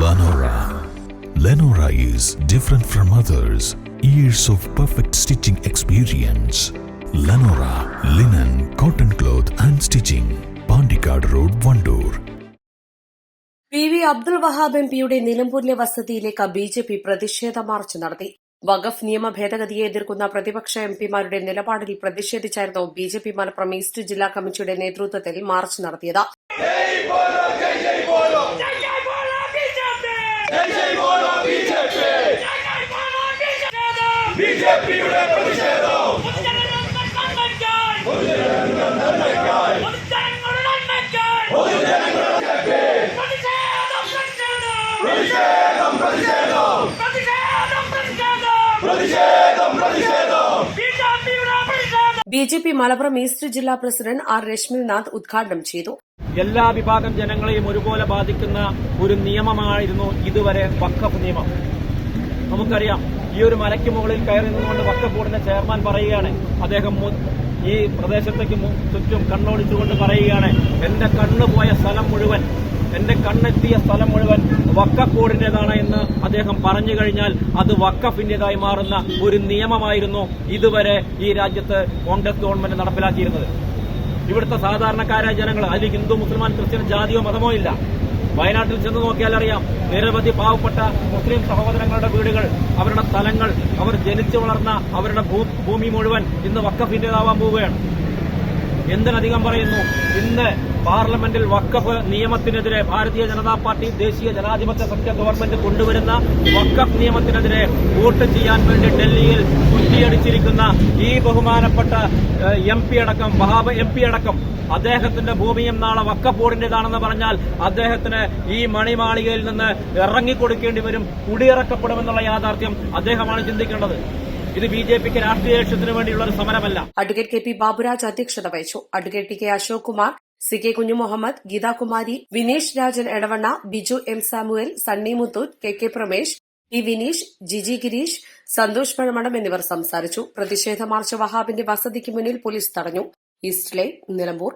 Lenora. Lenora is different from others. Years of perfect stitching experience. Lenora linen, cotton cloth and stitching. Pandikad Road, Vandoor. PV Abdul Wahab എംപിയുടെ നിലമ്പൂരിലെ വസതിയിലേക്ക് BJP പ്രതിഷേധ March നടത്തി. വഖഫ് നിയമ ഭേദഗതിയെ എതിർക്കുന്ന പ്രതിപക്ഷ എംപിമാരുടെ നിലപാടിൽ പ്രതിഷേധിച്ചായിരുന്നു BJP Malappuram east ജില്ലാ കമ്മിറ്റിയുടെ നേതൃത്വത്തിൽ മാർച്ച് നടത്തിയത്. ബിജെപി മലപ്പുറം ഈസ്റ്റ് ജില്ലാ പ്രസിഡന്റ് ആർ രശ്മിനാഥ് ഉദ്ഘാടനം ചെയ്തു. എല്ലാ വിഭാഗം ജനങ്ങളെയും ഒരുപോലെ ബാധിക്കുന്ന ഒരു നിയമമായിരുന്നു ഇതുവരെ വഖഫ് നിയമം. നമുക്കറിയാം, ഈ ഒരു മലയ്ക്ക് മുകളിൽ കയറി നിന്നുകൊണ്ട് വഖഫ് ബോർഡിന്റെ ചെയർമാൻ പറയുകയാണ്, അദ്ദേഹം ഈ പ്രദേശത്തേക്ക് ചുറ്റും കണ്ണോടിച്ചുകൊണ്ട് പറയുകയാണ്, എന്റെ കണ്ണ് പോയ സ്ഥലം മുഴുവൻ, എന്റെ കണ്ണെത്തിയ സ്ഥലം മുഴുവൻ വഖഫ് ബോർഡിന്റേതാണ് എന്ന് അദ്ദേഹം പറഞ്ഞു കഴിഞ്ഞാൽ അത് വഖഫിന്റേതായി മാറുന്ന ഒരു നിയമമായിരുന്നു ഇതുവരെ ഈ രാജ്യത്ത് കോൺഗ്രസ് ഗവൺമെന്റ് നടപ്പിലാക്കിയിരുന്നത്. ഇവിടുത്തെ സാധാരണക്കാരായ ജനങ്ങൾ, അതിൽ ഹിന്ദു, മുസ്ലിമാൻ, ക്രിസ്ത്യൻ ജാതിയോ മതമോ ഇല്ല. വയനാട്ടിൽ ചെന്ന് നോക്കിയാൽ അറിയാം, നിരവധി പാവപ്പെട്ട മുസ്ലിം സഹോദരങ്ങളുടെ വീടുകൾ, അവരുടെ സ്ഥലങ്ങൾ, അവർ ജനിച്ചു വളർന്ന അവരുടെ ഭൂമി മുഴുവൻ ഇന്ന് വഖഫിന്റേതാവാൻ പോവുകയാണ്. എന്തിനധികം പറയുന്നു, ഇന്ന് പാർലമെന്റിൽ വഖഫ് നിയമത്തിനെതിരെ ഭാരതീയ ജനതാ പാർട്ടി ദേശീയ ജനാധിപത്യ സഖ്യ ഗവൺമെന്റ് കൊണ്ടുവരുന്ന വഖഫ് നിയമത്തിനെതിരെ വോട്ട് ചെയ്യാൻ വേണ്ടി ഡൽഹിയിൽ കുറ്റിയടിച്ചിരിക്കുന്ന ഈ ബഹുമാനപ്പെട്ട വഹാബ് എം പി അടക്കം അദ്ദേഹത്തിന്റെ ഭൂമിയും നാളെ വഖഫ് ബോർഡിന്റേതാണെന്ന് പറഞ്ഞാൽ അദ്ദേഹത്തിന് ഈ മണിമാളികയിൽ നിന്ന് ഇറങ്ങിക്കൊടുക്കേണ്ടി വരും, കുടിയിറക്കപ്പെടുമെന്നുള്ള യാഥാർത്ഥ്യം അദ്ദേഹമാണ് ചിന്തിക്കേണ്ടത്. ഇത് ബിജെപിക്ക് രാഷ്ട്രീയ ലക്ഷ്യത്തിന് വേണ്ടിയുള്ള ഒരു സമരമല്ല. അഡ്വക്കേറ്റ് കെ പി ബാബുരാജ് അധ്യക്ഷത വഹിച്ചു. Advocate T K Ashok Kumar, C K Kunjumuhammed, Geethakumari, Vinesh Rajan Edavanna, Biju M Samuel, Sunny Muthoot, K K Pramesh, T Vineesh, Jiji Gireesh, Santhosh Pazhamanam എന്നിവർ സംസാരിച്ചു. പ്രതിഷേധ മാർച്ച് വഹാബിന്റെ വസതിക്ക് മുന്നിൽ പോലീസ് തടഞ്ഞു. East live, Nilambur.